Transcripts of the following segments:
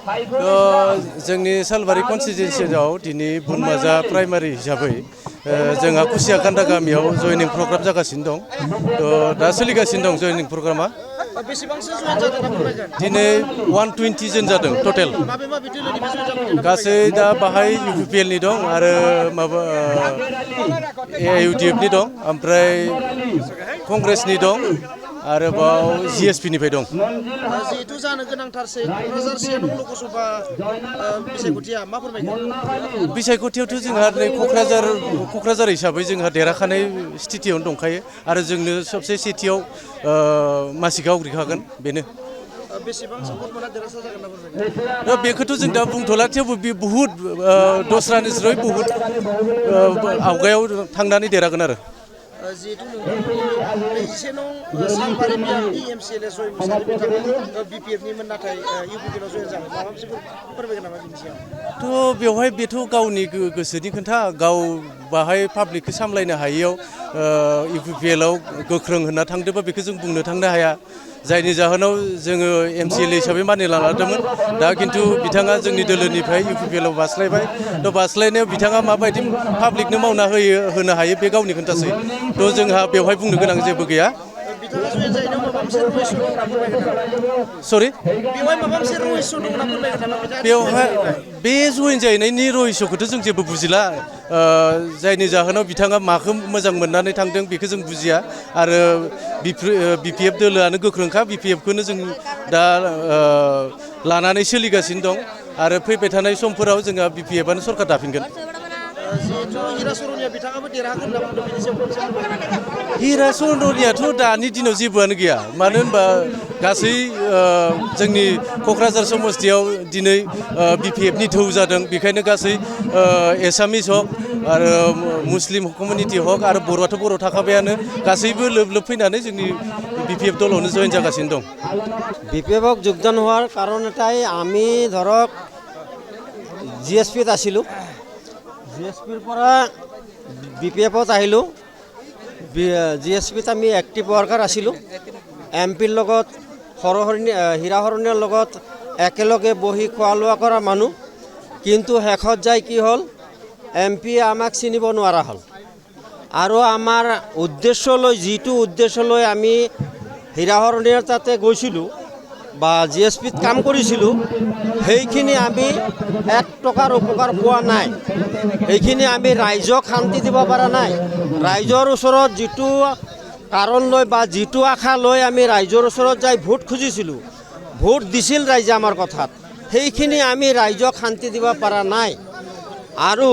जोंनि सालबारि कनस्टिटुएन्सियाव दिनै बुनमाजा प्राइमारि हिसाबै जोंहा कुसियाकान्दा गामियाव जयनिं प्रग्राम जागासिनो दं। दा सोलिगासिनो दं जयनिं प्रग्रामा। बेसेबांसो जयेन जादों ना फोरमायगोन? दिनै 120 जन जादों टटेल। माबे दोलोनिफ्राय जयेन जादों? गासै दा बाहाय UPPL नि दं आरो माबा AIUDF नि दं, ओमफ्राय कंग्रेसनि दं, आरोबाव GSP निफ्राय दं। जिहेतु जानो गोनांथारसै क'क्राझार 1 नं लकसभा बिसायख'थिया मा फोरमायगोन? बिसायख'थियावथ' जोंहा क'क्राझार हिसाबै जोंहा देरहाखानाय स्थितियावनो दंखायो आरो जोंनो सबसे सेथियाव मासिखौ आवग्रिखागोन बेनो। बेसेबांसो भट मोनना देरहासार जागोन ना फोरमायगोन? बेखौथ' जों दा बुंथ'ला, थेवबो बे बुहुद दस्रानिस्रुइ बुहुद आवगायाव थांनानै देरहागोन आरो। जिहेतु नोंथांमोननि 1 नं सालबारि बियाबनि MCLA जय मुसाहारि बिथाङा BPF निमोन, नाथाय UPPL आव जयेन जाबाय। माबा मोनसे फोरमायगोन नामा बिनि सायाव? थ' बेवहाय बेथ' गावनि गोसोनि खोथा, गाव बाहाय पाब्लिकखौ सामलायनो हायियाव UPPL आव गोख्रों होनना थांदोंबा बेखौ जों बुंनो थांनो हाया। जायनि जाहोनाव जोङो MCLA हिसाबै मानिना लादोंमोन। दा खिन्थु बिथाङा जोंनि दोलोनिफ्राय UPPL आव बास्लायबाय। थ' बास्लायनायाव बिथाङा माबायदि पाब्लिकनो मावना होनो हायो बे गावनि खोन्थासै। थ' जोंहा बेवहाय बुंनो गोनां जेबो गैया। बिथाङा जयेन जाहैनायाव माबा मोनसे रहस्य दं होनना फोरमायगोन नामा? सरि? बेवहाय माबा मोनसे रहस्य दं होनना फोरमायगोन नामा? बेवहाय बे जयेन जाहैनायनि रहस्यखौथ' जों जेबो बुजिला। जायनि जाहोनाव बिथाङा माखौ मोजां मोननानै थांदों बेखौ जों बुजिया। आरो BPF दोलोआनो गोख्रोंखा, BPF खौनो जों दा लानानै सोलिगासिनो दं आरो फैबाय थानाय समफोराव जोंहा BPF आनो सरकार दाफिनगोन। जिहेतु हिरा सरनिया बिथाङाबो देरहागोन होनना बुंदों, बेनि सायाव फंनैसो फोरमायगोन नामा? हिरा सरनियाथ' दानि दिनाव जेबोआनो गैया। मानो होनबा गासै जोंनि क'क्राझार समस्तियाव दिनै BPF नि थौ जादों। बेखायनो गासै एसामिस हक आरो मुस्लिम कमिउनिटि हक आरो बर'आथ' बर' थाखाबायानो, गासैबो लोब लोब फैनानै जोंनि BPF दलावनो जयेन जागासिनो दं। BPF ক যোগদান হোৱাৰ কাৰণ এটাই, আমি ধৰক GSP ত আছিলোঁ, GSP ৰ পৰা BPF ত আহিলোঁ। GSP ত আমি এক্টিভ ৱৰ্কাৰ আছিলোঁ। MP ৰ লগত হীৰা শৰণীয়াৰ লগত একেলগে বহি খোৱা লোৱা কৰা মানুহ। কিন্তু শেষত যাই কি হ'ল, MP আমাক চিনিব নোৱাৰা হ'ল। আৰু আমাৰ যিটো উদ্দেশ্য লৈ আমি হীৰা শৰণীয়াৰ তাতে গৈছিলোঁ বা GSP ত কাম কৰিছিলোঁ, সেইখিনি আমি 1 টকাৰ উপকাৰ পোৱা নাই। সেইখিনি আমি ৰাইজক শান্তি দিব পৰা নাই। ৰাইজৰ ওচৰত যিটো কাৰণ লৈ বা যিটো আশা লৈ আমি ৰাইজৰ ওচৰত যাই ভোট খুজিছিলোঁ, ভোট দিছিল ৰাইজে আমাৰ কথাত, সেইখিনি আমি ৰাইজক শান্তি দিব পৰা নাই। আৰু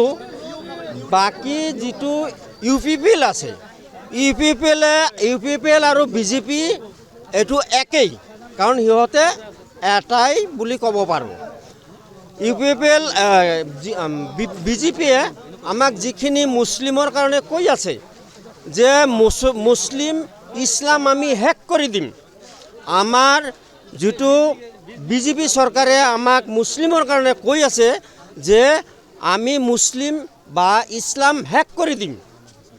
বাকী যিটো UPPL আছে, UPPL আৰু BJP এইটো একেই, কাৰণ সিহঁতে এটাই বুলি ক'ব পাৰোঁ। UPPL BJPয়ে আমাক যিখিনি মুছলিমৰ কাৰণে কৈ আছে যে ইছলাম আমি শেষ কৰি দিম। আমাৰ যিটো BJP চৰকাৰে আমাক মুছলিমৰ কাৰণে কৈ আছে যে আমি মুছলিম বা ইছলাম শেষ কৰি দিম,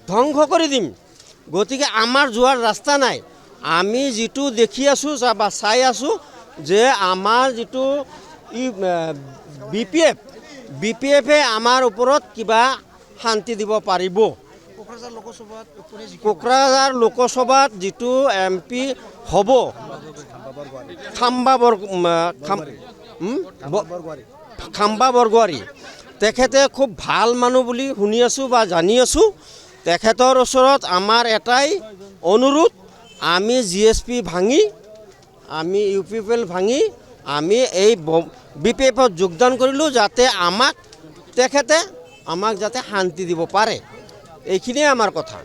ধ্বংস কৰি দিম। গতিকে আমাৰ যোৱাৰ ৰাস্তা নাই। আমি যিটো দেখি আছোঁ বা চাই আছোঁ যে আমাৰ যিটো BPFে আমাৰ ওপৰত কিবা শান্তি দিব পাৰিব। কোকৰাঝাৰ লোকসভাত যিটো MP হ'ব, খাম্বা বৰগোহাঁই, তেখেতে খুব ভাল মানুহ বুলি শুনি আছোঁ বা জানি আছোঁ। তেখেতৰ ওচৰত আমাৰ এটাই অনুৰোধ, আমি GSP ভাঙি, আমি UPPL ভাঙি আমি এই BPF ত যোগদান কৰিলোঁ, যাতে তেখেতে আমাক যাতে শান্তি দিব পাৰে। এইখিনিয়ে আমাৰ কথা।